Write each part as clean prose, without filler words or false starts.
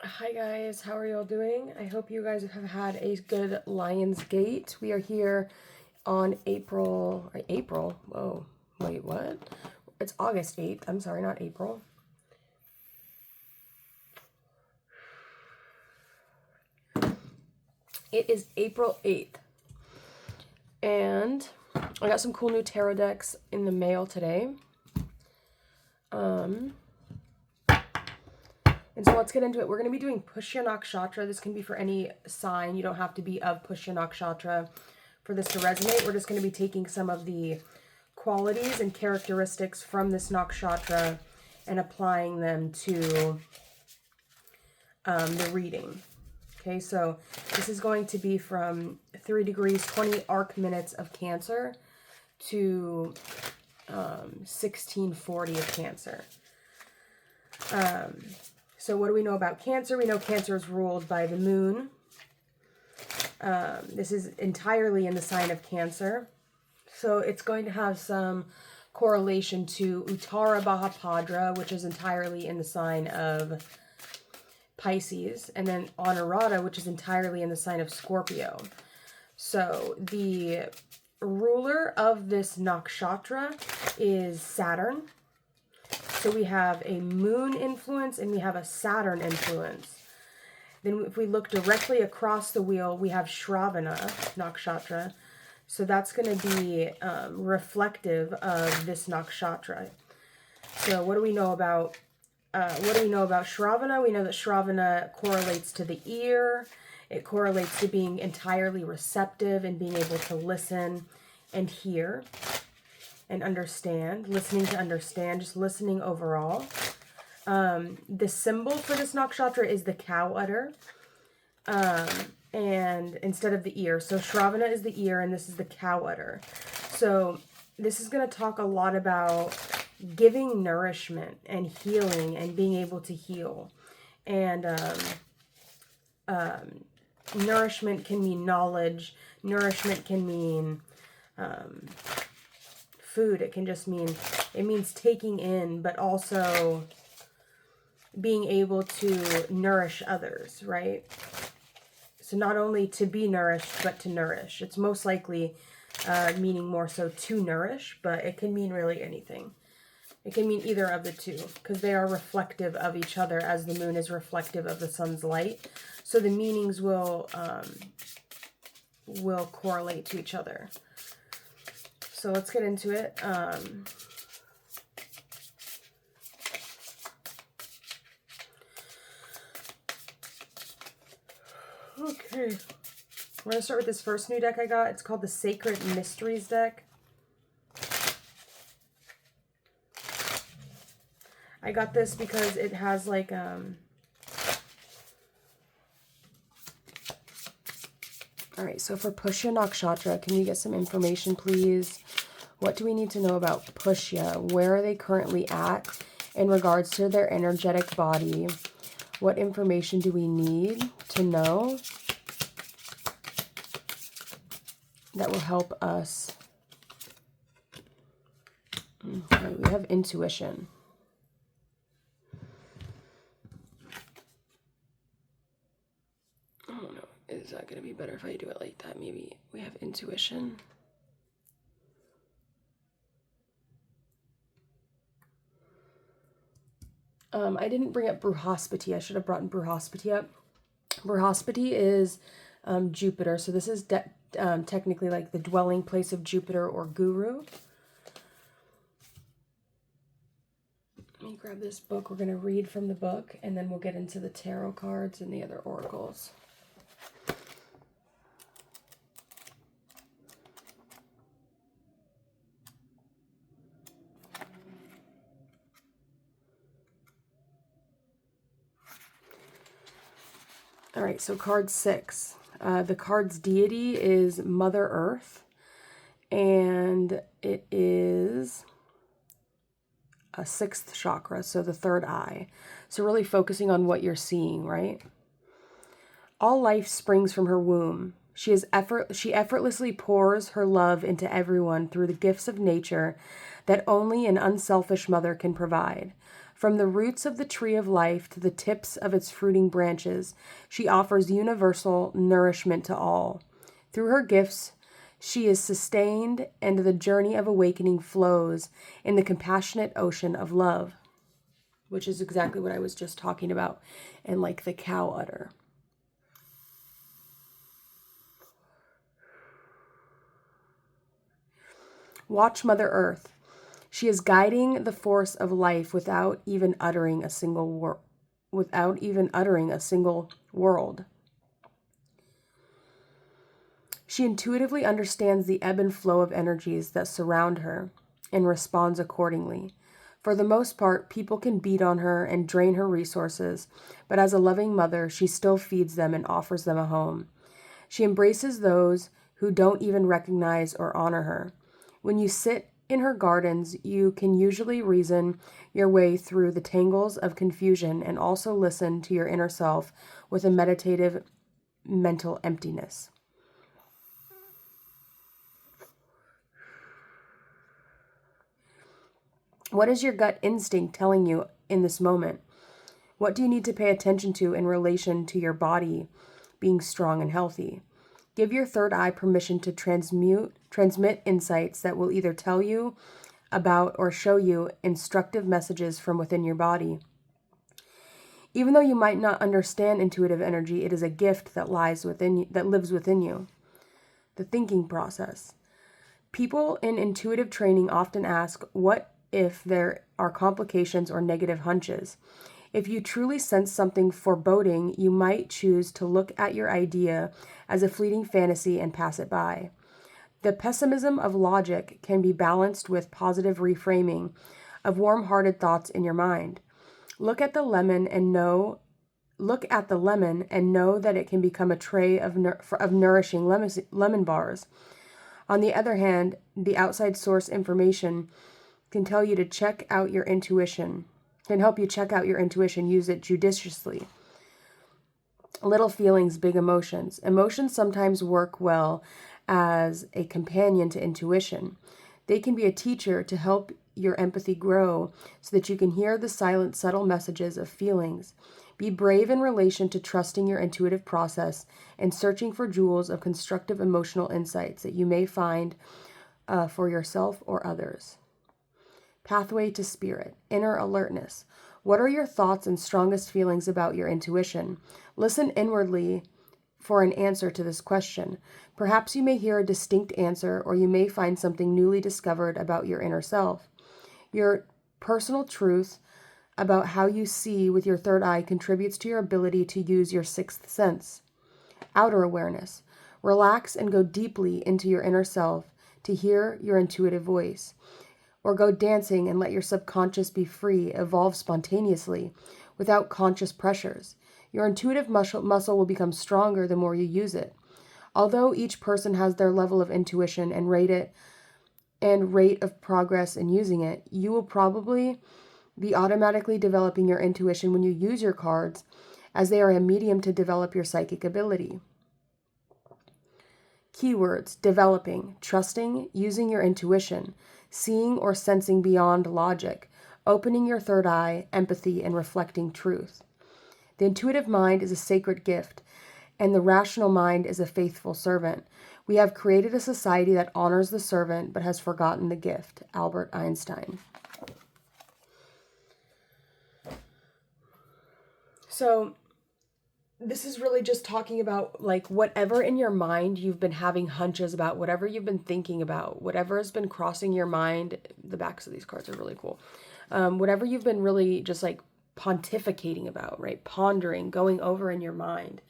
Hi guys, how are y'all doing? I hope you guys have had a good Lion's Gate. We are here on April, whoa, wait, what? It's August 8th, I'm sorry, not April. It is April 8th, and I got some cool new tarot decks in the mail today. And so let's get into it. We're going to be doing Pushya nakshatra. This can be for any sign. You don't have to be of Pushya nakshatra for this to resonate. We're just going to be taking some of the qualities and characteristics from this nakshatra and applying them to the reading. Okay, so this is going to be from 3 degrees, 20 arc minutes of Cancer to 1640 of Cancer. So what do we know about Cancer? We know Cancer is ruled by the moon. This is entirely in the sign of Cancer. So it's going to have some correlation to Uttara Bhadrapada, which is entirely in the sign of Pisces. And then Anurata, which is entirely in the sign of Scorpio. So the ruler of this nakshatra is Saturn. So we have a moon influence and we have a Saturn influence. Then if we look directly across the wheel, we have Shravana nakshatra. So that's going to be reflective of this nakshatra. So what do we know about Shravana? We know that Shravana correlates to the ear. It correlates to being entirely receptive and being able to listen and hear and understand, listening to understand, just listening overall. The symbol for this nakshatra is the cow udder, and instead of the ear. So Shravana is the ear, and this is the cow udder. So this is going to talk a lot about giving nourishment and healing and being able to heal. And nourishment can mean knowledge. Nourishment can mean food. It can just mean, it means taking in, but also being able to nourish others, right? So not only to be nourished, but to nourish. It's most likely meaning more so to nourish, but it can mean really anything. It can mean either of the two, because they are reflective of each other as the moon is reflective of the sun's light. So the meanings will correlate to each other. So let's get into it. Okay. We're going to start with this first new deck I got. It's called the Sacred Mysteries deck. I got this because it has like Alright, so for Pushya nakshatra, can you get some information, please? What do we need to know about Pushya? Where are they currently at in regards to their energetic body? What information do we need to know that will help us? Okay, we have intuition. I don't know. Is that going to be better if I do it like that? Maybe we have intuition. I didn't bring up Bruhaspati. I should have brought Bruhaspati up. Bruhaspati is Jupiter. So this is technically like the dwelling place of Jupiter or Guru. Let me grab this book. We're going to read from the book, and then we'll get into the tarot cards and the other oracles. All right, so card 6. The card's deity is Mother Earth, and it is a 6th chakra, so the 3rd eye. So really focusing on what you're seeing, right? All life springs from her womb. She effortlessly pours her love into everyone through the gifts of nature that only an unselfish mother can provide. From the roots of the tree of life to the tips of its fruiting branches, she offers universal nourishment to all. Through her gifts, she is sustained, and the journey of awakening flows in the compassionate ocean of love, which is exactly what I was just talking about, and like the cow udder. Watch Mother Earth. She is guiding the force of life without even uttering a single word. She intuitively understands the ebb and flow of energies that surround her and responds accordingly. For the most part, people can beat on her and drain her resources, but as a loving mother, she still feeds them and offers them a home. She embraces those who don't even recognize or honor her. When you sit in her gardens, you can usually reason your way through the tangles of confusion and also listen to your inner self with a meditative mental emptiness. What is your gut instinct telling you in this moment? What do you need to pay attention to in relation to your body being strong and healthy? Give your third eye permission to transmit insights that will either tell you about or show you instructive messages from within your body. Even though you might not understand intuitive energy, it is a gift that lives within you. The thinking process. People in intuitive training often ask, what if there are complications or negative hunches? If you truly sense something foreboding, you might choose to look at your idea as a fleeting fantasy and pass it by. The pessimism of logic can be balanced with positive reframing of warm-hearted thoughts in your mind. Look at the lemon and know that it can become a tray of nourishing lemon bars. On the other hand, the outside source information can help you check out your intuition. Use it judiciously. Little feelings, big emotions. Emotions sometimes work well as a companion to intuition. They can be a teacher to help your empathy grow so that you can hear the silent, subtle messages of feelings. Be brave in relation to trusting your intuitive process and searching for jewels of constructive emotional insights that you may find for yourself or others. Pathway to spirit, inner alertness. What are your thoughts and strongest feelings about your intuition? Listen inwardly for an answer to this question. Perhaps you may hear a distinct answer, or you may find something newly discovered about your inner self. Your personal truth about how you see with your third eye contributes to your ability to use your sixth sense. Outer awareness. Relax and go deeply into your inner self to hear your intuitive voice. Or go dancing and let your subconscious be free, evolve spontaneously, without conscious pressures. Your intuitive muscle will become stronger the more you use it. Although each person has their level of intuition and rate of progress in using it, you will probably be automatically developing your intuition when you use your cards, as they are a medium to develop your psychic ability. Keywords: developing, trusting, using your intuition, seeing or sensing beyond logic, opening your third eye, empathy, and reflecting truth. The intuitive mind is a sacred gift, and the rational mind is a faithful servant. We have created a society that honors the servant but has forgotten the gift. Albert Einstein. So this is really just talking about like whatever in your mind you've been having hunches about, whatever you've been thinking about, whatever has been crossing your mind. The backs of these cards are really cool. Whatever you've been really just like pontificating about, right? Pondering, going over in your mind.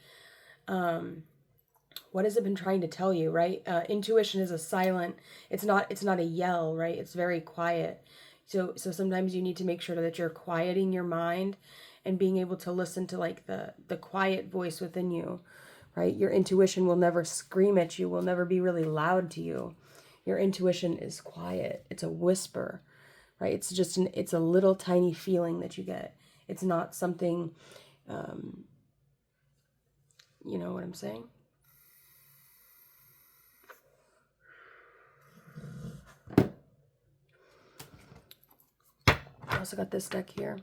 What has it been trying to tell you, right? Intuition is a silent, it's not a yell, right? It's very quiet. So sometimes you need to make sure that you're quieting your mind and being able to listen to like the quiet voice within you, right? Your intuition will never scream at you, will never be really loud to you. Your intuition is quiet. It's a whisper, right? It's just it's a little tiny feeling that you get. It's not something, you know what I'm saying? I also got this deck here.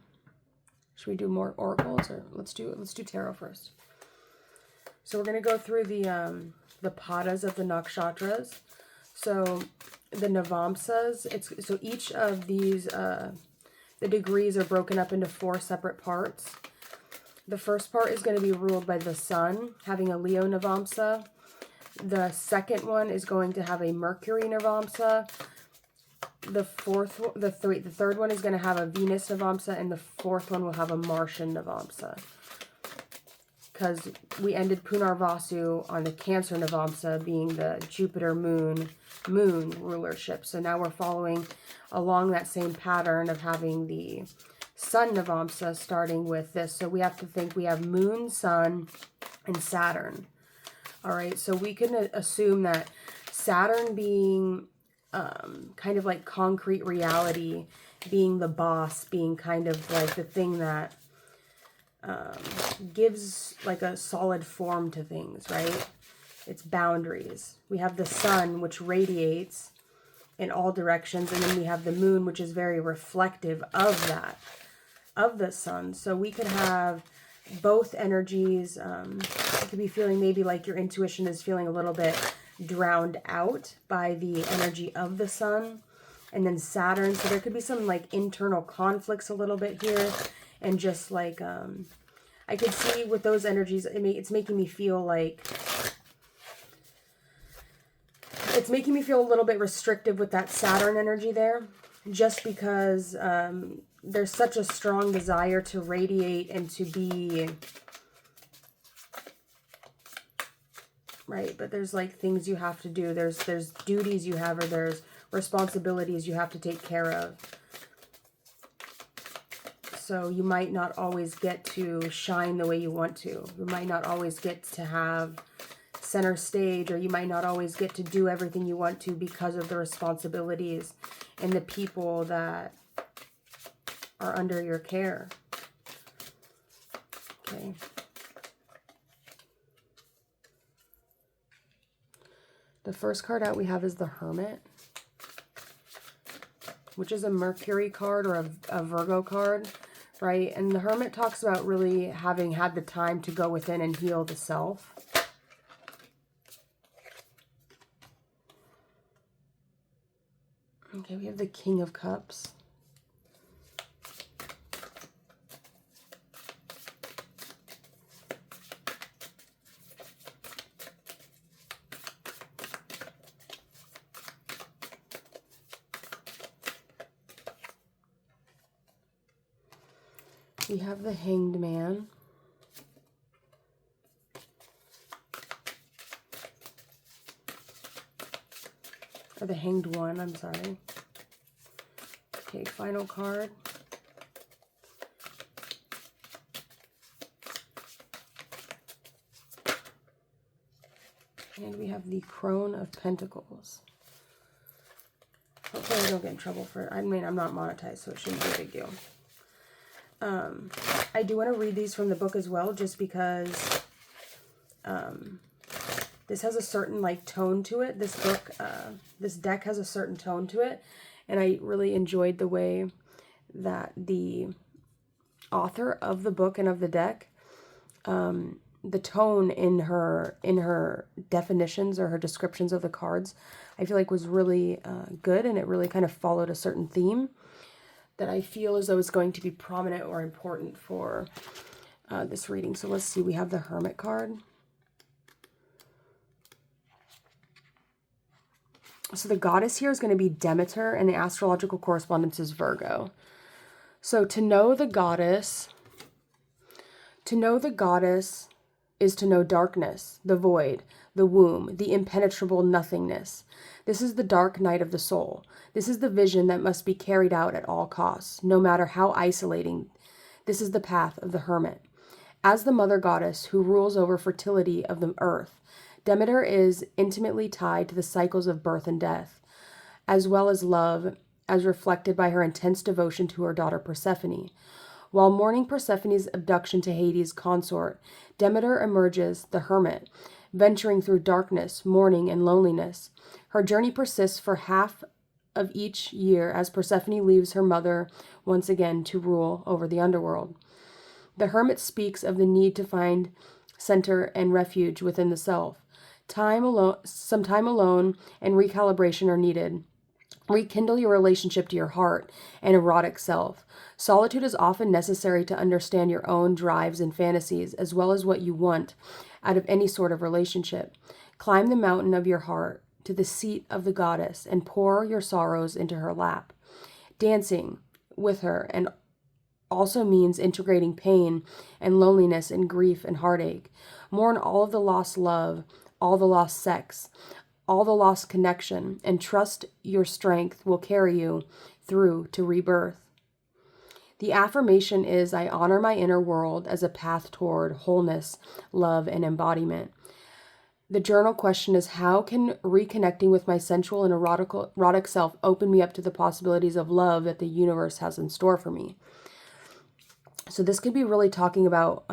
Should we do more oracles, or let's do tarot first? So we're going to go through the padas of the nakshatras. So the navamsas, so each of these, the degrees are broken up into 4 separate parts. The first part is going to be ruled by the sun, having a Leo navamsa. The second one is going to have a Mercury navamsa. The third one is going to have a Venus navamsa, and the fourth one will have a Martian navamsa. Because we ended Punarvasu on the Cancer navamsa being the Jupiter moon rulership. So now we're following along that same pattern of having the Sun navamsa starting with this. So we have to think we have Moon, Sun, and Saturn. All right, so we can assume that Saturn being kind of like concrete reality, being the boss, being kind of like the thing that gives like a solid form to things, right? It's boundaries. We have the sun, which radiates in all directions, and then we have the moon, which is very reflective of that, of the sun. So we could have both energies. You could be feeling maybe like your intuition is feeling a little bit drowned out by the energy of the sun, and then Saturn. So there could be some like internal conflicts a little bit here, and just like I could see with those energies, it's making me feel like it's making me feel a little bit restrictive with that Saturn energy there, just because there's such a strong desire to radiate and to be right, but there's like things you have to do. There's duties you have, or there's responsibilities you have to take care of. So you might not always get to shine the way you want to. You might not always get to have center stage, or you might not always get to do everything you want to because of the responsibilities and the people that are under your care. Okay. The first card out we have is the Hermit, which is a Mercury card, or a Virgo card, right? And the Hermit talks about really having had the time to go within and heal the self. Okay, we have the King of Cups. We have the Hanged Man. Or the Hanged One, I'm sorry. Okay, final card. And we have the Crone of Pentacles. Hopefully I don't get in trouble for it. I mean, I'm not monetized, so it shouldn't be a big deal. I do want to read these from the book as well, just because this has a certain like tone to it. This book, this deck has a certain tone to it, and I really enjoyed the way that the author of the book and of the deck, the tone in her definitions or her descriptions of the cards, I feel like was really good, and it really kind of followed a certain theme that I feel as though is going to be prominent or important for this reading. So let's see, we have the Hermit card. So the goddess here is going to be Demeter, and the astrological correspondence is Virgo. So to know the goddess is to know darkness, the void, the womb, the impenetrable nothingness. This is the dark night of the soul. This is the vision that must be carried out at all costs, no matter how isolating. This is the path of the hermit. As the mother goddess who rules over fertility of the earth, Demeter is intimately tied to the cycles of birth and death, as well as love, as reflected by her intense devotion to her daughter Persephone. While mourning Persephone's abduction to Hades' consort, Demeter emerges, the hermit, venturing through darkness, mourning, and loneliness. Her journey persists for half of each year as Persephone leaves her mother once again to rule over the underworld. The hermit speaks of the need to find center and refuge within the self. Some time alone and recalibration are needed. Rekindle your relationship to your heart and erotic self. Solitude is often necessary to understand your own drives and fantasies, as well as what you want out of any sort of relationship. Climb the mountain of your heart to the seat of the goddess and pour your sorrows into her lap. Dancing with her and also means integrating pain and loneliness and grief and heartache. Mourn all of the lost love, all the lost sex, all the lost connection, and trust your strength will carry you through to rebirth. The affirmation is, I honor my inner world as a path toward wholeness, love, and embodiment. The journal question is, how can reconnecting with my sensual and erotic self open me up to the possibilities of love that the universe has in store for me? So this could be really talking about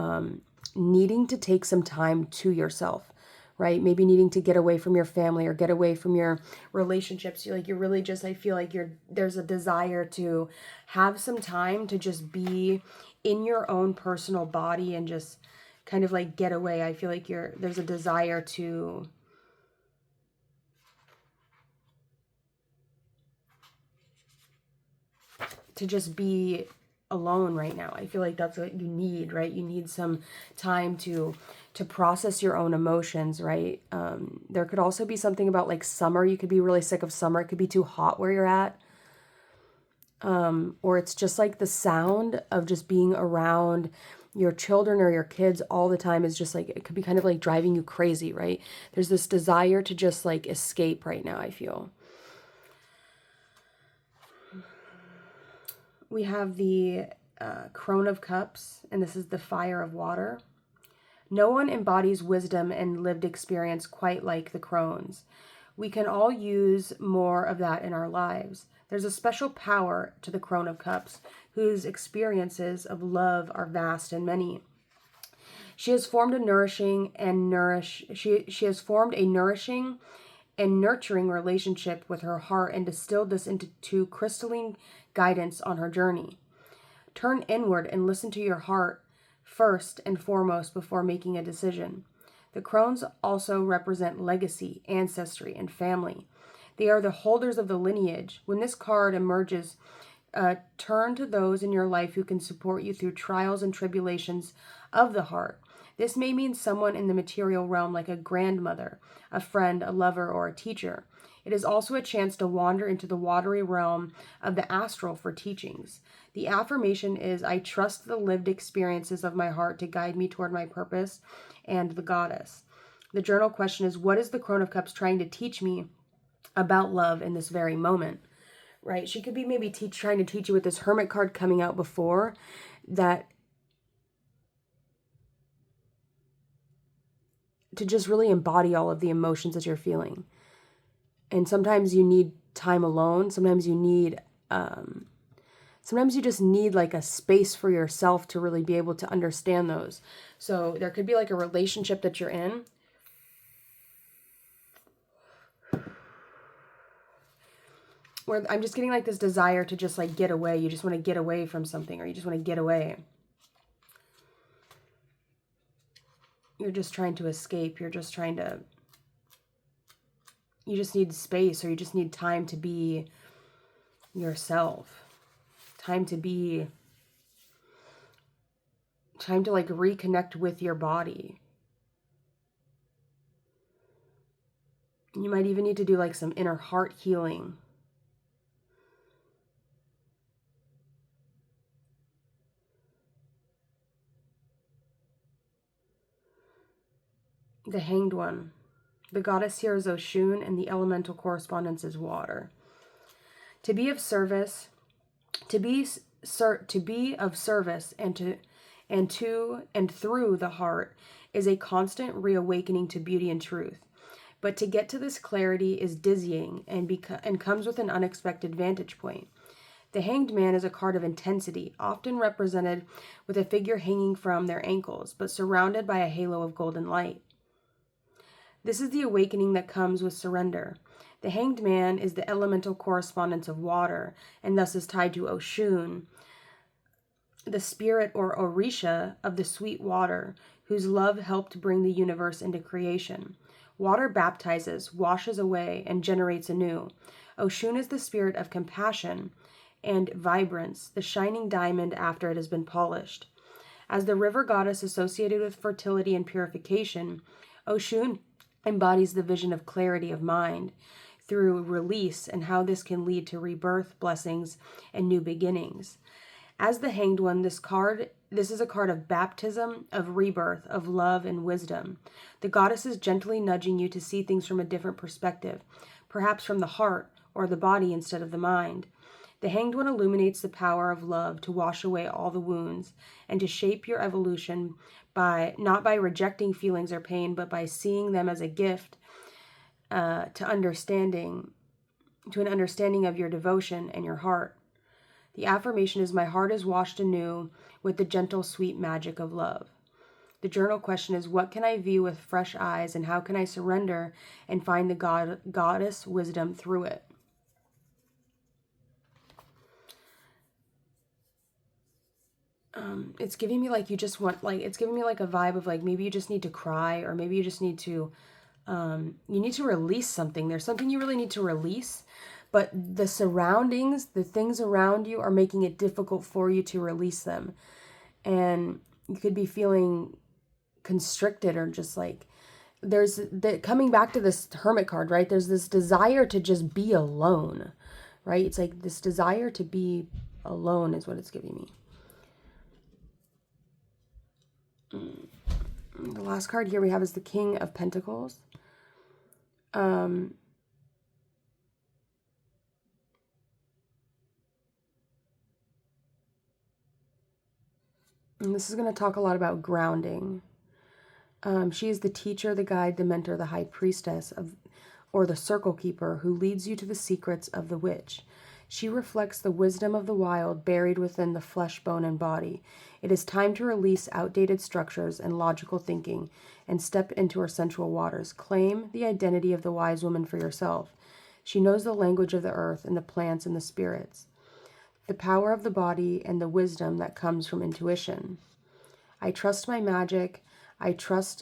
needing to take some time to yourself, right? Maybe needing to get away from your family or get away from your relationships. You're really just, I feel like there's a desire to have some time to just be in your own personal body and just kind of like get away. I feel like there's a desire to just be alone right now. I feel like that's what you need, right? You need some time to process your own emotions, right? There could also be something about like summer. You could be really sick of summer. It could be too hot where you're at. Or it's just like the sound of just being around your children or your kids all the time is just like, it could be kind of like driving you crazy, right? There's this desire to just like escape right now, I feel. We have the Crone of Cups, and this is the Fire of Water. No one embodies wisdom and lived experience quite like the Crones. We can all use more of that in our lives. There's a special power to the Crone of Cups, whose experiences of love are vast and many. She has formed a nourishing and nurturing relationship with her heart and distilled this into crystalline guidance on her journey. Turn inward and listen to your heart first and foremost before making a decision. The Crones also represent legacy, ancestry, and family. They are the holders of the lineage. When this card emerges, turn to those in your life who can support you through trials and tribulations of the heart. This may mean someone in the material realm like a grandmother, a friend, a lover, or a teacher. It is also a chance to wander into the watery realm of the astral for teachings. The affirmation is, I trust the lived experiences of my heart to guide me toward my purpose and the goddess. The journal question is, what is the Crone of Cups trying to teach me about love in this very moment? Right? She could be maybe trying to teach you with this Hermit card coming out before that, to just really embody all of the emotions that you're feeling. And sometimes you need time alone. Sometimes you just need like a space for yourself to really be able to understand those. So there could be like a relationship that you're in where I'm just getting like this desire to just like get away. You just want to get away from something, or you just want to get away. You're just trying to escape. You just need space, or you just need time to be yourself. Time to like reconnect with your body. You might even need to do like some inner heart healing. The Hanged One. The goddess here is Oshun, and the elemental correspondence is water. To be of service, and through the heart is a constant reawakening to beauty and truth. But to get to this clarity is dizzying and comes with an unexpected vantage point. The Hanged Man is a card of intensity, often represented with a figure hanging from their ankles, but surrounded by a halo of golden light. This is the awakening that comes with surrender. The Hanged Man is the elemental correspondence of water, and thus is tied to Oshun, the spirit or Orisha of the sweet water, whose love helped bring the universe into creation. Water baptizes, washes away, and generates anew. Oshun is the spirit of compassion and vibrance, the shining diamond after it has been polished. As the river goddess associated with fertility and purification, Oshun embodies the vision of clarity of mind through release and how this can lead to rebirth, blessings, and new beginnings. As the Hanged One, this is a card of baptism, of rebirth, of love and wisdom. The goddess is gently nudging you to see things from a different perspective, perhaps from the heart or the body instead of the mind. The Hanged One illuminates the power of love to wash away all the wounds and to shape your evolution not by rejecting feelings or pain, but by seeing them as a gift to an understanding of your devotion and your heart. The affirmation is, my heart is washed anew with the gentle, sweet magic of love. The journal question is, what can I view with fresh eyes, and how can I surrender and find the goddess wisdom through it? It's giving me like you just want, like, it's giving me like a vibe of like maybe you just need to cry, or maybe you just need to, you need to release something. There's something you really need to release, but the surroundings, the things around you are making it difficult for you to release them. And you could be feeling constricted, or just like coming back to this Hermit card, right? There's this desire to just be alone, right? It's like this desire to be alone is what it's giving me. The last card here we have is the King of Pentacles. And this is going to talk a lot about grounding. She is the teacher, the guide, the mentor, the high priestess or the circle keeper who leads you to the secrets of the witch. She reflects the wisdom of the wild buried within the flesh, bone, and body. It is time to release outdated structures and logical thinking and step into her sensual waters. Claim the identity of the wise woman for yourself. She knows the language of the earth and the plants and the spirits, the power of the body, and the wisdom that comes from intuition. I trust my magic. I trust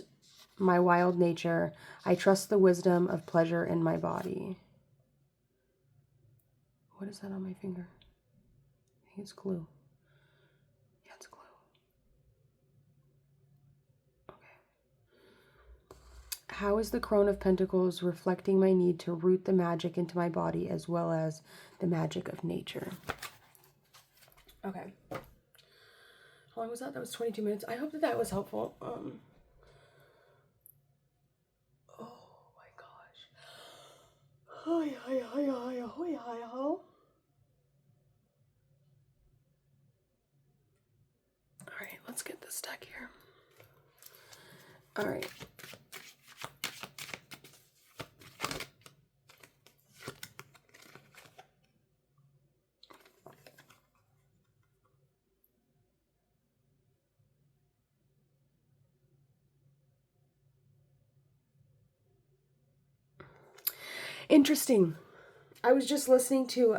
my wild nature. I trust the wisdom of pleasure in my body. What is that on my finger? I think it's glue. Yeah, it's glue. Okay. How is the Crone of Pentacles reflecting my need to root the magic into my body as well as the magic of nature? Okay. How long was that? That was 22 minutes. I hope that was helpful. Oh my gosh. All right, let's get this deck here. All right. Interesting. I was just listening to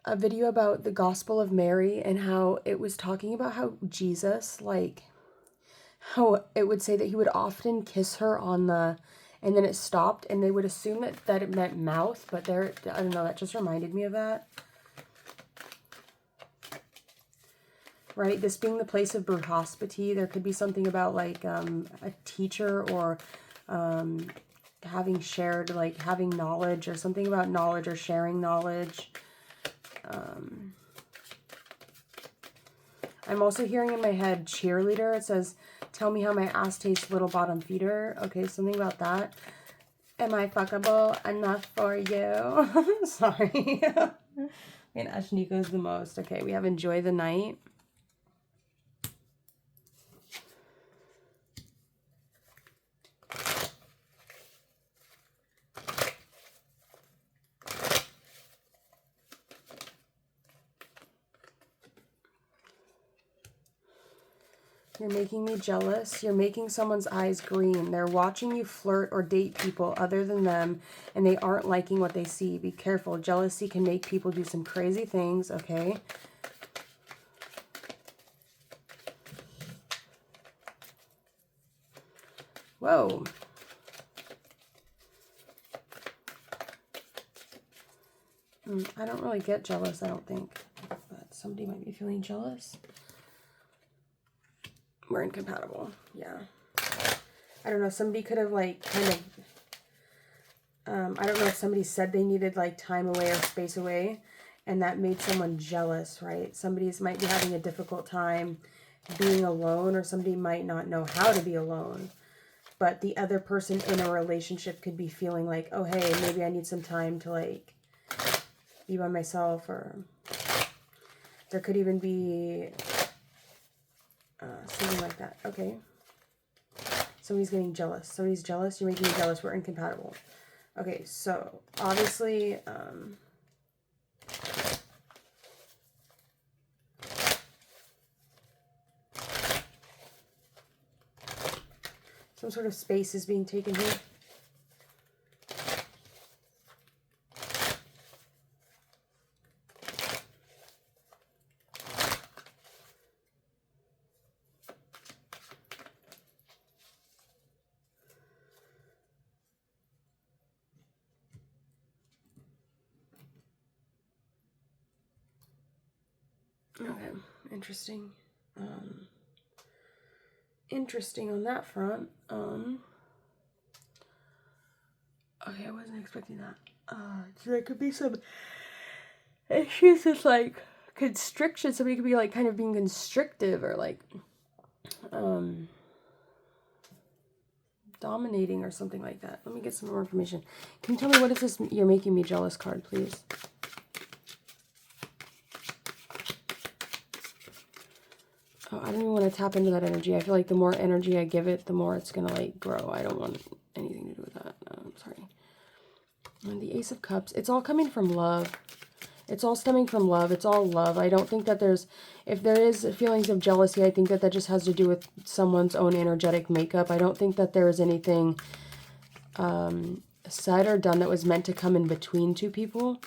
a video about the Gospel of Mary and how it was talking about how Jesus, like, how it would say that he would often kiss her on the, and then it stopped, and they would assume that it meant mouth, but there, I don't know, that just reminded me of that. Right? This being the place of Bruhaspati, there could be something about like a teacher or having shared, like having knowledge, or something about knowledge or sharing knowledge. I'm also hearing in my head cheerleader. It says, tell me how my ass tastes, little bottom feeder. Okay, something about that. Am I fuckable enough for you? Sorry. And Ashniko's the most. Okay, we have enjoy the night. You're making me jealous. You're making someone's eyes green. They're watching you flirt or date people other than them, and they aren't liking what they see. Be careful. Jealousy can make people do some crazy things, okay? Whoa. I don't really get jealous, I don't think. But somebody might be feeling jealous. We're incompatible. Yeah. I don't know. Somebody could have, like, kind of... I don't know if somebody said they needed, like, time away or space away. And that made someone jealous, right? Somebody's might be having a difficult time being alone. Or somebody might not know how to be alone. But the other person in a relationship could be feeling like, oh, hey, maybe I need some time to, like, be by myself. Or there could even be something like that. Okay. Somebody's getting jealous. Somebody's jealous. You're making me jealous. We're incompatible. Okay, so obviously, some sort of space is being taken here. Okay, interesting. Interesting on that front. Okay, I wasn't expecting that. So there could be some issues with, like, constriction. Somebody could be, like, kind of being constrictive or, like, dominating or something like that. Let me get some more information. Can you tell me what is this you're making me jealous card, please? Oh, I don't even want to tap into that energy. I feel like the more energy I give it, the more it's going to, like, grow. I don't want anything to do with that. I'm sorry. And the Ace of Cups. It's all coming from love. It's all stemming from love. It's all love. I don't think that there's... If there is feelings of jealousy, I think that that just has to do with someone's own energetic makeup. I don't think that there is anything said or done that was meant to come in between two people.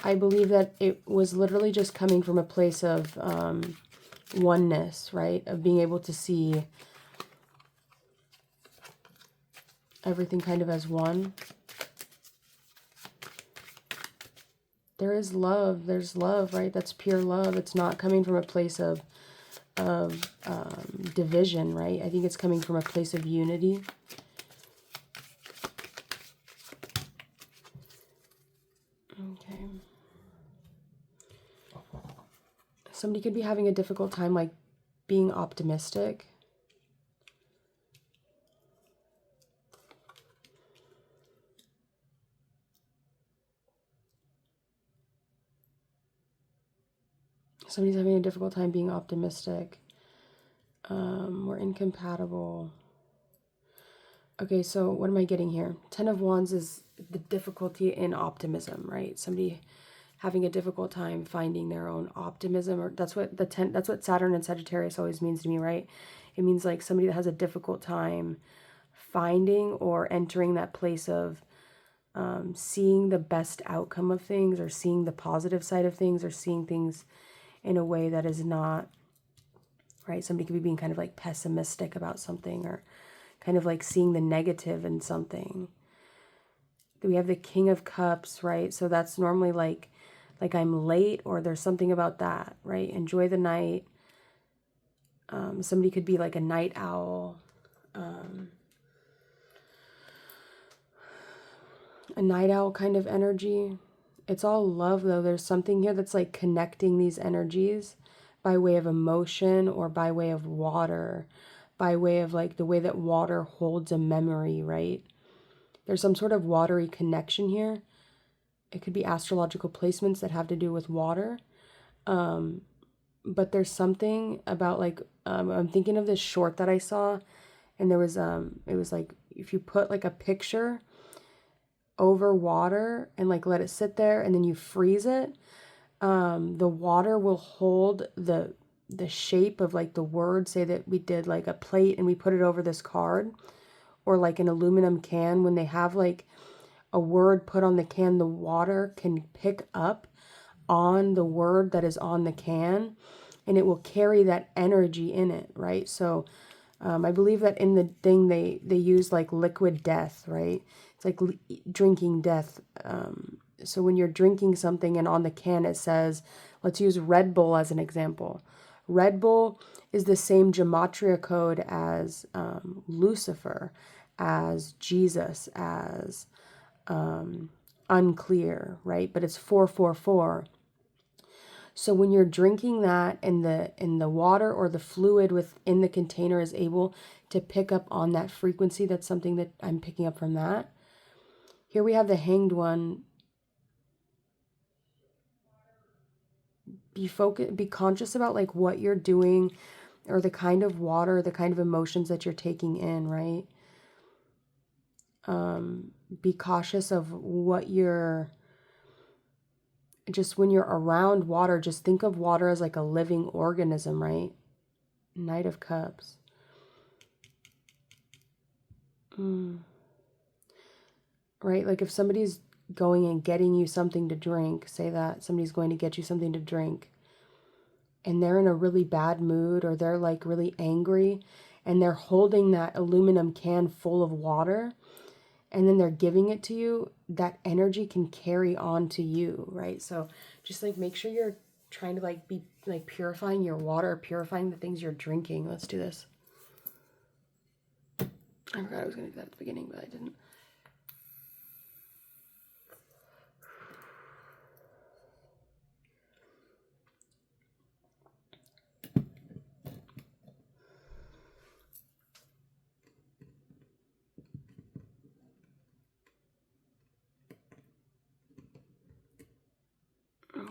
I believe that it was literally just coming from a place of... oneness, right? Of being able to see everything kind of as one. There is love. There's love, right? That's pure love. It's not coming from a place of division, right? I think it's coming from a place of unity. Okay. Somebody could be having a difficult time, like, being optimistic. Somebody's having a difficult time being optimistic. We're incompatible. Okay, so what am I getting here? 10 of Wands is the difficulty in optimism, right? Somebody having a difficult time finding their own optimism, or that's what that's what Saturn and Sagittarius always means to me, right? It means like somebody that has a difficult time finding or entering that place of seeing the best outcome of things, or seeing the positive side of things, or seeing things in a way that is not, right? Somebody could be being kind of like pessimistic about something, or kind of like seeing the negative in something. We have the King of Cups, right? So that's normally like I'm late, or there's something about that, right? Enjoy the night. Somebody could be like a night owl. A night owl kind of energy. It's all love, though. There's something here that's like connecting these energies by way of emotion, or by way of water, by way of like the way that water holds a memory, right? There's some sort of watery connection here. It could be astrological placements that have to do with water. But there's something about like, I'm thinking of this short that I saw, and there was, it was like, if you put like a picture over water and like let it sit there, and then you freeze it, the water will hold the shape of like the word. Say that we did like a plate and we put it over this card, or like an aluminum can. When they have like a word put on the can, the water can pick up on the word that is on the can, and it will carry that energy in it, right? So I believe that in the thing they use like liquid death, right? It's like drinking death. So when you're drinking something and on the can it says, let's use Red Bull as an example. Red Bull is the same gematria code as Lucifer, as Jesus, as unclear, right? But it's 444. So when you're drinking that and the water or the fluid within the container is able to pick up on that frequency, that's something that I'm picking up from that. Here we have the Hanged One. Be conscious about like what you're doing or the kind of water, the kind of emotions that you're taking in, right? Be cautious of what you're, just when you're around water, just think of water as like a living organism, right? Knight of Cups. Right? Like if somebody's going and getting you something to drink, say that somebody's going to get you something to drink and they're in a really bad mood or they're like really angry and they're holding that aluminum can full of water and then they're giving it to you, that energy can carry on to you, right? So just like make sure you're trying to like be like purifying your water, purifying the things you're drinking. Let's do this. I forgot I was going to do that at the beginning, but I didn't.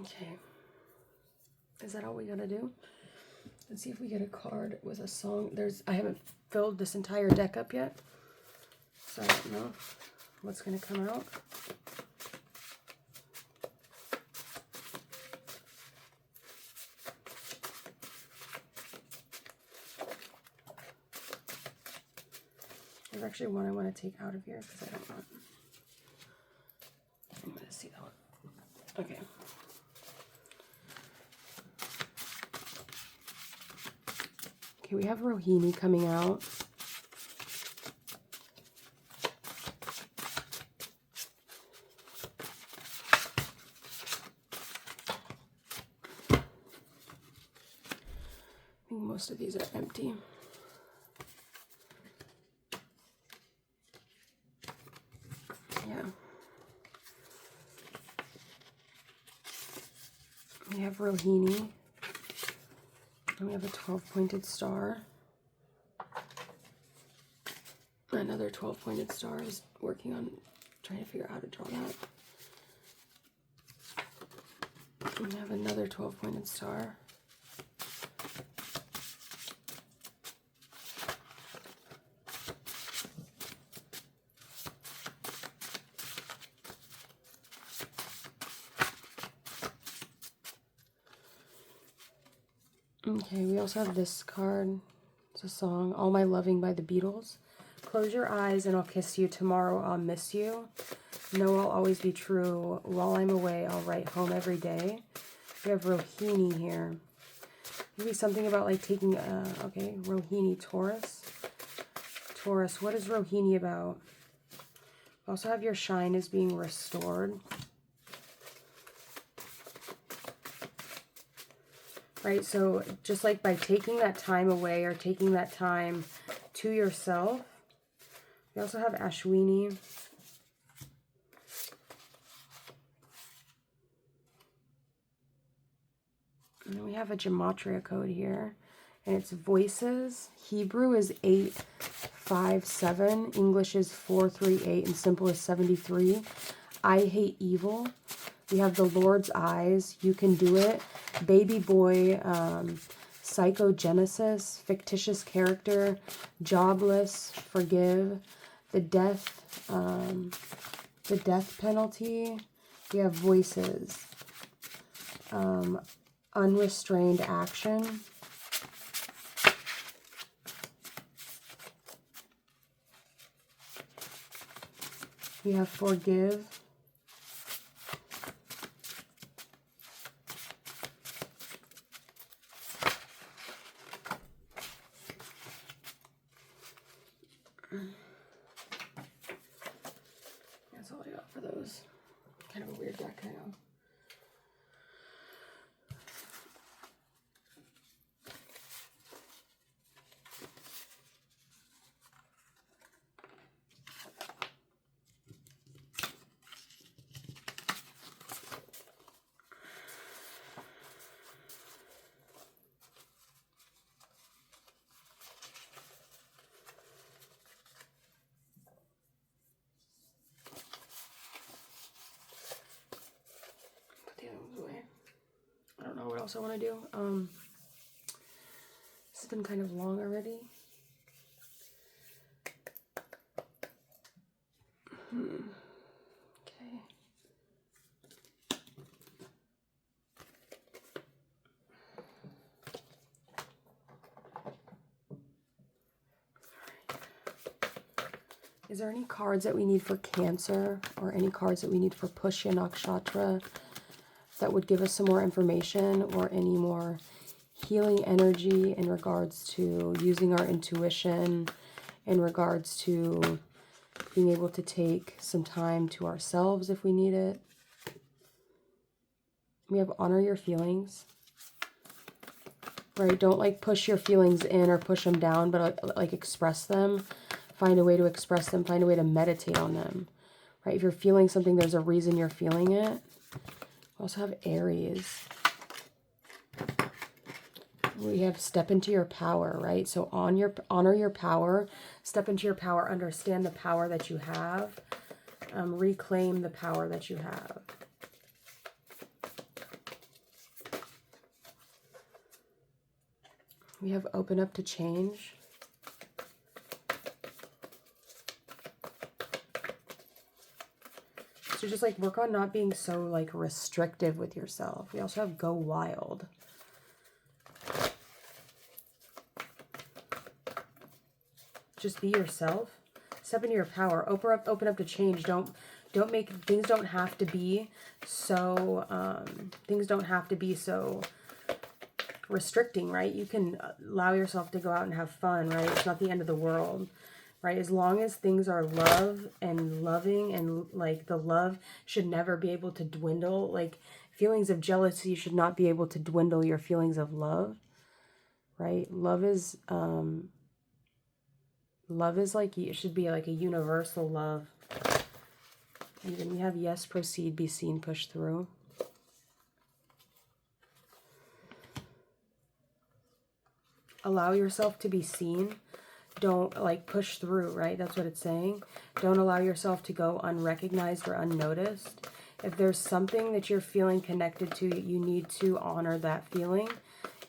Okay. Is that all we gotta do? Let's see if we get a card with a song. I haven't filled this entire deck up yet, so I don't know what's gonna come out. There's actually one I want to take out of here because I don't want. I'm gonna see that one. Okay. Okay, we have Rohini coming out. I think most of these are empty. Yeah. We have Rohini. And we have a 12-pointed star. Another 12-pointed star is working on trying to figure out how to draw that. And we have another 12-pointed star. Okay, we also have this card. It's a song, All My Loving by the Beatles. Close your eyes and I'll kiss you. Tomorrow I'll miss you. Know I'll always be true. While I'm away, I'll write home every day. We have Rohini here. Maybe something about like taking, okay, Rohini, Taurus. Taurus, what is Rohini about? Also have your shine is being restored. Right, so just like by taking that time away or taking that time to yourself. We also have Ashwini. And then we have a gematria code here. And it's voices. Hebrew is 857. English is 438. And simple is 73. I hate evil. We have the Lord's eyes. You can do it. Baby boy. Psychogenesis. Fictitious character. Jobless. Forgive. The death penalty. We have voices. Unrestrained action. We have forgive. That's all I got for those. Kind of a weird deck, I know. I don't know what else I want to do. This has been kind of long already. Okay. Is there any cards that we need for Cancer or any cards that we need for Pushya nakshatra that would give us some more information or any more healing energy in regards to using our intuition, in regards to being able to take some time to ourselves if we need it? We have honor your feelings, right? Don't like push your feelings in or push them down, but like express them. Find a way to express them. Find a way to meditate on them, right? If you're feeling something, there's a reason you're feeling it. We also have Aries. We have step into your power, right? So honor your power, step into your power, understand the power that you have, reclaim the power that you have. We have open up to change. So just like work on not being so like restrictive with yourself. We also have go wild. Just be yourself. Step into your power. Open up to change. Don't make things don't have to be so restricting, right? You can allow yourself to go out and have fun, right? It's not the end of the world. Right, as long as things are love and loving, and like the love should never be able to dwindle. Like feelings of jealousy should not be able to dwindle your feelings of love. Right, love is like, it should be like a universal love. And then we have yes, proceed, be seen, push through. Allow yourself to be seen. Don't like push through, right? That's what it's saying. Don't allow yourself to go unrecognized or unnoticed. If there's something that you're feeling connected to, you need to honor that feeling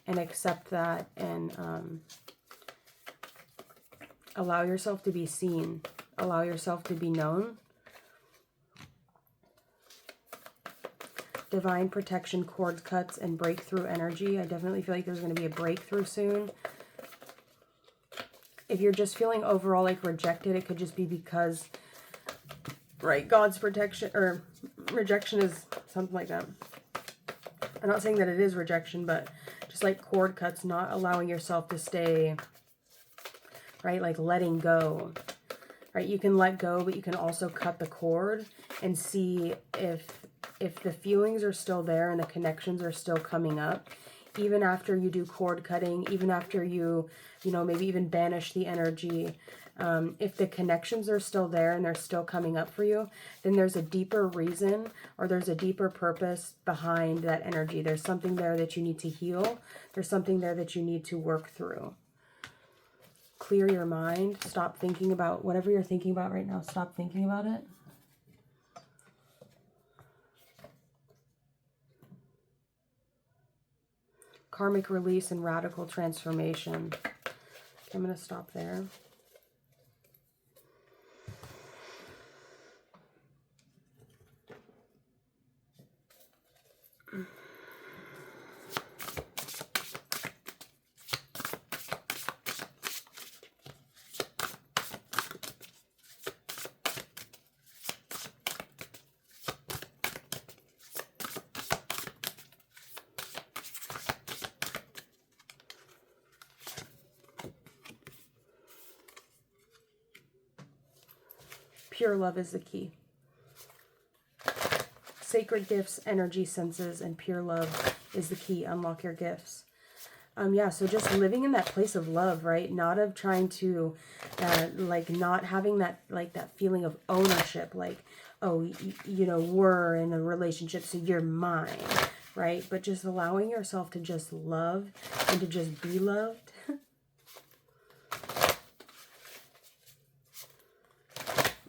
and accept that, and allow yourself to be seen. Allow yourself to be known. Divine protection, cord cuts, and breakthrough energy. I definitely feel like there's going to be a breakthrough soon. If you're just feeling overall like rejected, it could just be because, right, God's protection or rejection is something like that. I'm not saying that it is rejection, but just like cord cuts, not allowing yourself to stay, right, like letting go, right? You can let go, but you can also cut the cord and see if the feelings are still there and the connections are still coming up. Even after you do cord cutting, even after you know, maybe even banish the energy, if the connections are still there and they're still coming up for you, then there's a deeper reason or there's a deeper purpose behind that energy. There's something there that you need to heal. There's something there that you need to work through. Clear your mind. Stop thinking about whatever you're thinking about right now. Stop thinking about it. Karmic release and radical transformation. I'm going to stop there. Pure love is the key. Sacred gifts, energy, senses, and pure love is the key. Unlock your gifts. Yeah, so just living in that place of love, right? Not of trying to, like, not having that, like, that feeling of ownership, like, oh, you know, we're in a relationship, so you're mine, right? But just allowing yourself to just love and to just be loved.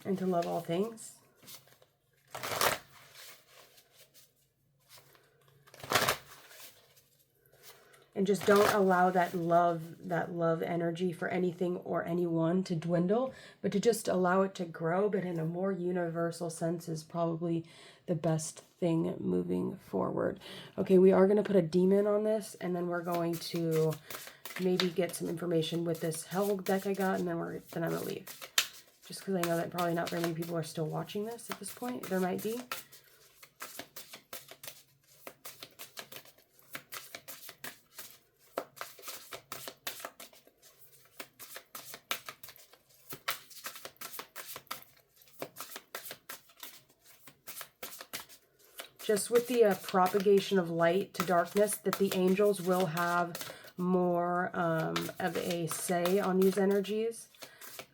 And to love all things. And just don't allow that love energy for anything or anyone to dwindle, but to just allow it to grow, but in a more universal sense is probably the best thing moving forward. Okay, we are going to put a demon on this, and then we're going to maybe get some information with this hell deck I got, and then I'm going to leave. Just because I know that probably not very many people are still watching this at this point. There might be. Just with the propagation of light to darkness, that the angels will have more of a say on these energies.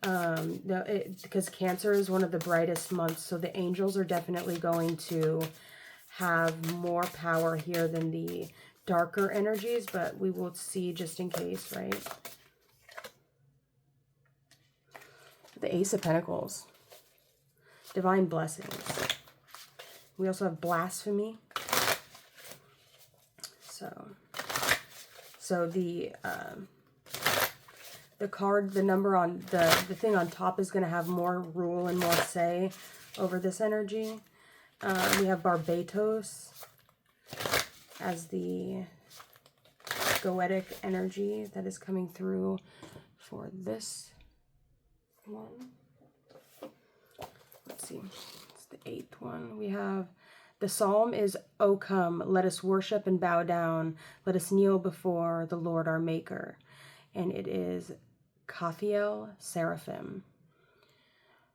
Because Cancer is one of the brightest months, so the angels are definitely going to have more power here than the darker energies, but we will see just in case, right? The Ace of Pentacles. Divine blessings. We also have blasphemy. So the card, the number on the thing on top is going to have more rule and more say over this energy. We have Barbados as the goetic energy that is coming through for this one. Let's see. The 8th one. We have the psalm is, "O come, let us worship and bow down. Let us kneel before the Lord our Maker." And it is Kathiel Seraphim.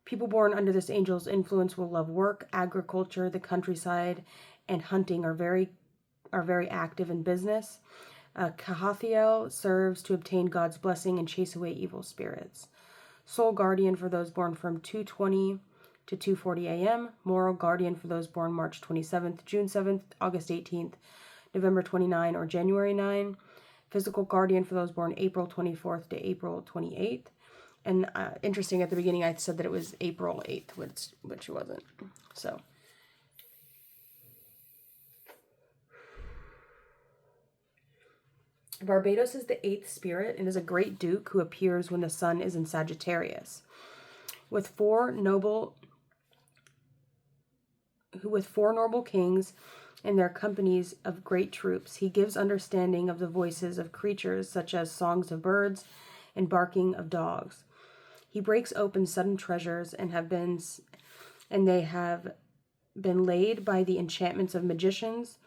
People born under this angel's influence will love work, agriculture, the countryside, and hunting are very active in business. Kathiel serves to obtain God's blessing and chase away evil spirits. Soul guardian for those born from 2:20 to 2:40 a.m. Moral guardian for those born March 27th, June 7th, August 18th, November 29, or January 9. Physical guardian for those born April 24th to April 28th. And interesting, at the beginning I said that it was April 8th, which it wasn't. So. Barbados is the 8th spirit and is a great duke who appears when the sun is in Sagittarius. With four noble kings and their companies of great troops, he gives understanding of the voices of creatures such as songs of birds and barking of dogs. He breaks open sudden treasures and they have been laid by the enchantments of magicians,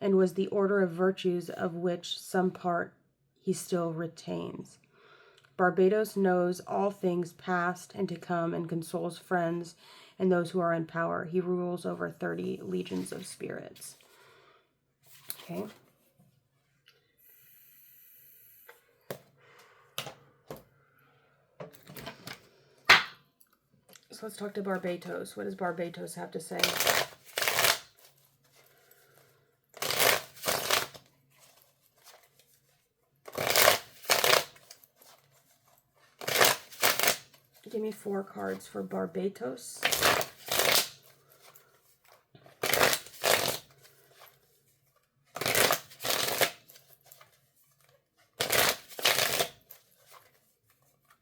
and was the order of virtues of which some part he still retains. Barbados knows all things past and to come and consoles friends and those who are in power. He rules over 30 legions of spirits. Okay. So let's talk to Barbados. What does Barbados have to say? Give me 4 cards for Barbados.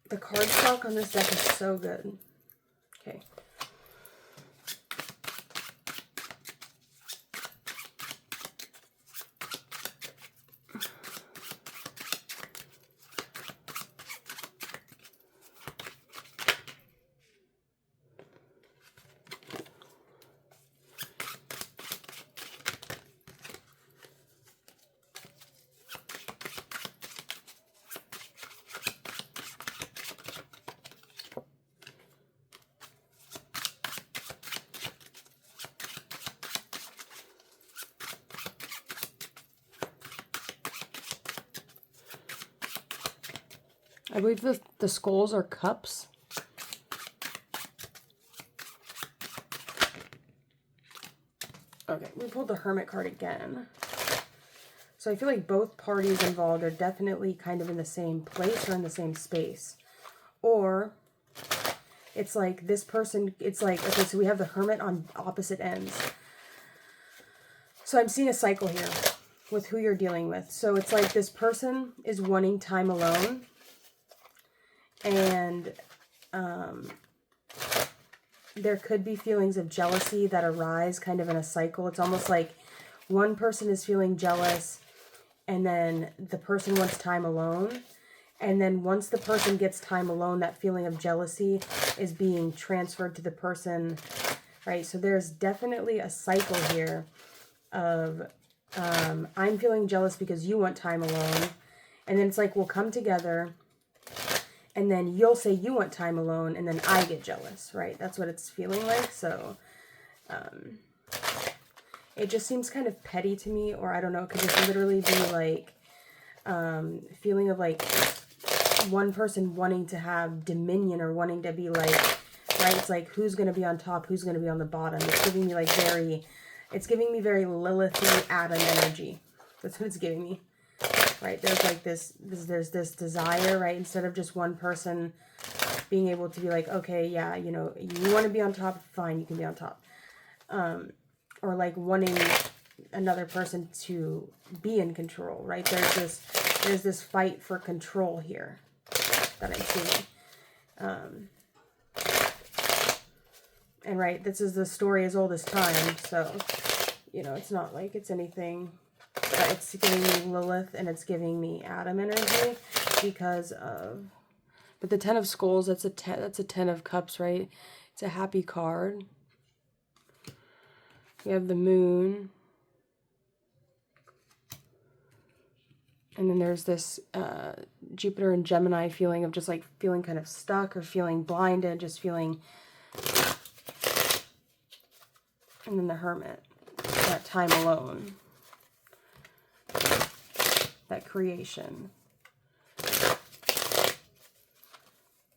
The card stock on this deck is so good. Okay. I believe the skulls are cups. Okay, we pulled the Hermit card again. So I feel like both parties involved are definitely kind of in the same place or in the same space. Or it's like this person, it's like, okay, so we have the Hermit on opposite ends. So I'm seeing a cycle here with who you're dealing with. So it's like this person is wanting time alone. And there could be feelings of jealousy that arise kind of in a cycle. It's almost like one person is feeling jealous and then the person wants time alone. And then once the person gets time alone, that feeling of jealousy is being transferred to the person, right? So there's definitely a cycle here of I'm feeling jealous because you want time alone. And then it's like we'll come together and then you'll say you want time alone and then I get jealous, right? That's what it's feeling like. So it just seems kind of petty to me, or I don't know, it could just literally be like feeling of like one person wanting to have dominion or wanting to be like, right? It's like who's going to be on top, who's going to be on the bottom. It's giving me like it's giving me very Lilithy Adam energy. That's what it's giving me. Right, there's like there's this desire, right? Instead of just one person being able to be like, okay, yeah, you know, you want to be on top, fine, you can be on top. Or like wanting another person to be in control, right? There's this fight for control here that I'm seeing. And right, this is the story as old as time, so, you know, it's not like it's anything. But it's giving me Lilith and it's giving me Adam energy because of... But the Ten of Skulls, that's a 10 of Cups, right? It's a happy card. We have the Moon. And then there's this Jupiter and Gemini feeling of just like feeling kind of stuck or feeling blinded, just feeling... And then the Hermit, that time alone. That creation.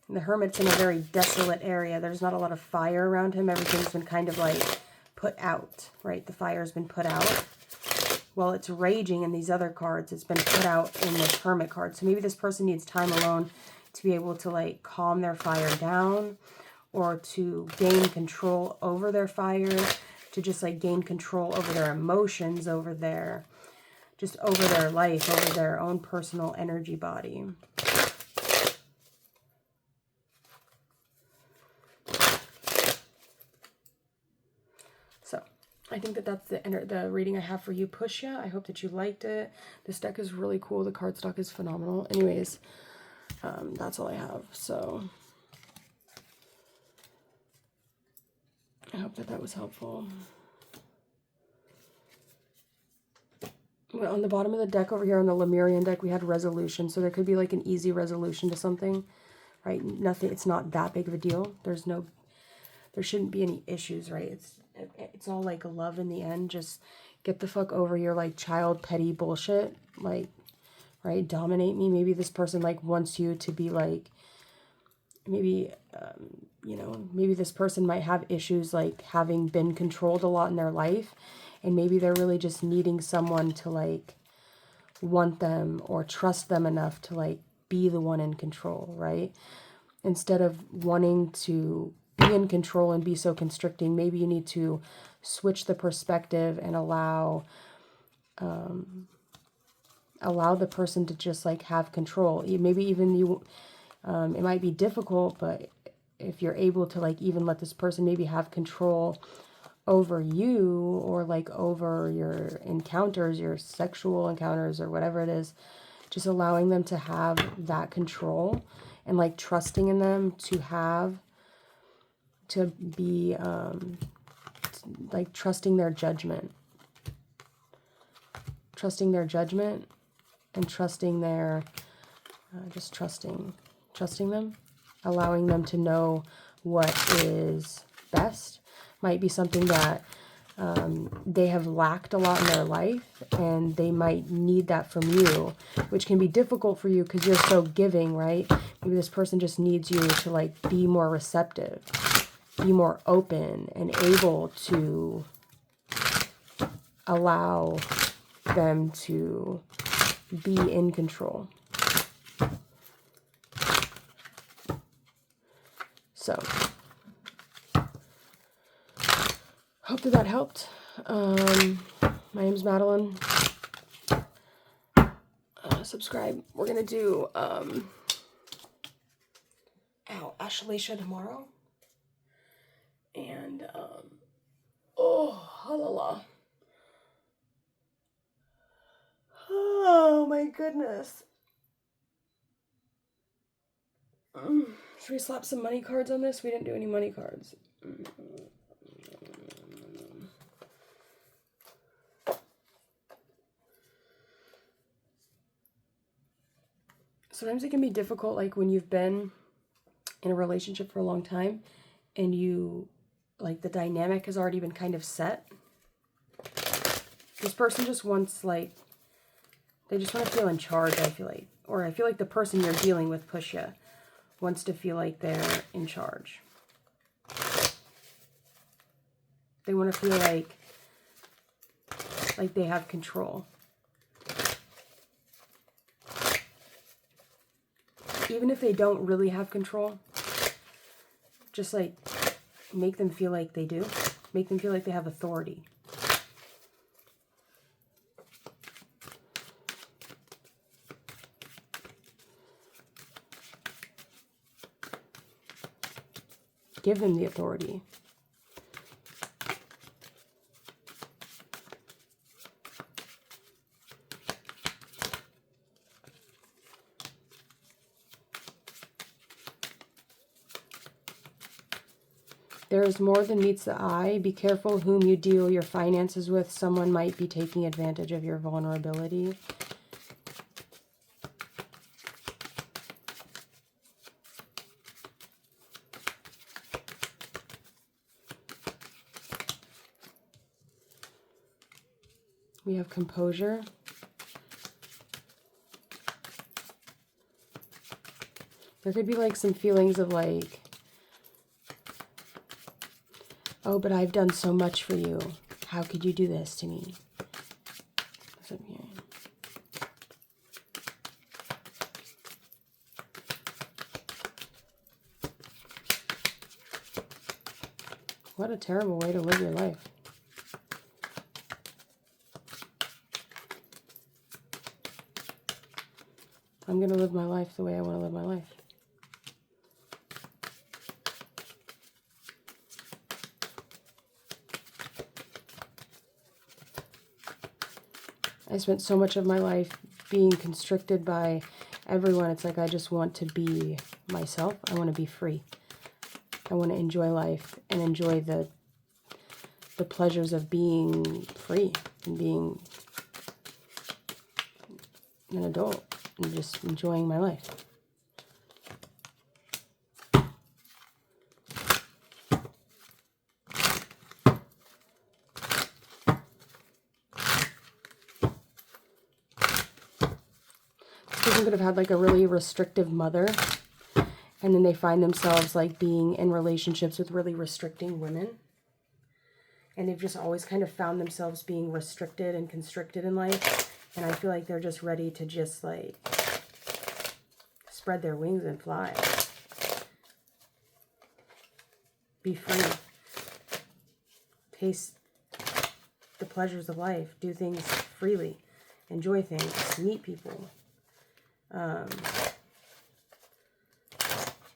And the Hermit's in a very desolate area. There's not a lot of fire around him. Everything's been kind of like put out, right? The fire's been put out. Well, it's raging in these other cards. It's been put out in this Hermit card. So maybe this person needs time alone to be able to like calm their fire down or to gain control over their fire, to just like gain control over their emotions, over their... just over their life, over their own personal energy body. So, I think that that's the reading I have for you, Pushya. I hope that you liked it. This deck is really cool. The cardstock is phenomenal. Anyways, that's all I have. So, I hope that that was helpful. On the bottom of the deck over here on the Lemurian deck, we had resolution. So there could be like an easy resolution to something, right? Nothing, it's not that big of a deal. There shouldn't be any issues, right? It's all like love in the end. Just get the fuck over your like child petty bullshit. Like, right? Dominate me. Maybe this person like wants you to be like, maybe, you know, maybe this person might have issues like having been controlled a lot in their life. And maybe they're really just needing someone to like want them or trust them enough to like be the one in control, right? Instead of wanting to be in control and be so constricting, maybe you need to switch the perspective and allow the person to just like have control. Maybe even you, it might be difficult, but if you're able to like even let this person maybe have control over you or like over your encounters, your sexual encounters or whatever it is, just allowing them to have that control and like trusting in them to be like trusting their judgment and trusting their just trusting them, allowing them to know what is best. Might be something that They have lacked a lot in their life, and they might need that from you, which can be difficult for you because you're so giving, right? Maybe this person just needs you to like be more receptive, be more open, and able to allow them to be in control. So, hope that helped. My name's Madeline. Subscribe. We're gonna do Ashalisha tomorrow. And oh, halala. Oh my goodness. Should we slap some money cards on this? We didn't do any money cards. Sometimes it can be difficult, like when you've been in a relationship for a long time and you, like, the dynamic has already been kind of set. This person just wants, like, they just want to feel in charge, I feel like. Or I feel like the person you're dealing with, Pushya, wants to feel like they're in charge. They want to feel like they have control. Even if they don't really have control, just like make them feel like they do. Make them feel like they have authority. Give them the authority. There is more than meets the eye. Be careful whom you deal your finances with. Someone might be taking advantage of your vulnerability. We have composure. There could be like some feelings of like, oh, but I've done so much for you. How could you do this to me? That's what I'm hearing. What a terrible way to live your life. I'm going to live my life the way I want to live my life. I spent so much of my life being constricted by everyone. It's like I just want to be myself. I want to be free. I want to enjoy life and enjoy the pleasures of being free and being an adult and just enjoying my life. Could have had like a really restrictive mother, and then they find themselves like being in relationships with really restricting women, and they've just always kind of found themselves being restricted and constricted in life, and I feel like they're just ready to just like spread their wings and fly, be free, taste the pleasures of life, do things freely, enjoy things, meet people.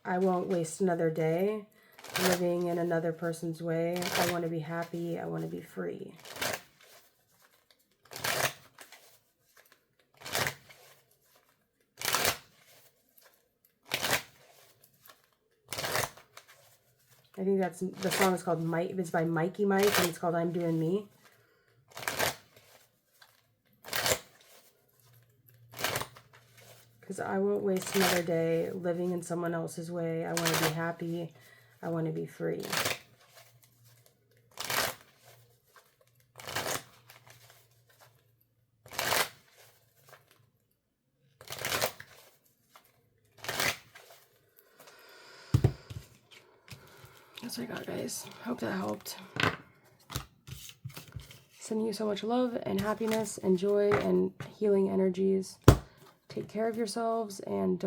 I won't waste another day living in another person's way. I want to be happy. I want to be free. I think that's, the song is called Mike. It's by Mikey Mike, and it's called I'm Doing Me. Because I won't waste another day living in someone else's way. I want to be happy. I want to be free. that's what I got, guys. Hope that helped. Sending you so much love and happiness and joy and healing energies. Take care of yourselves and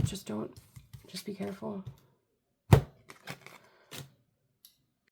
just be careful.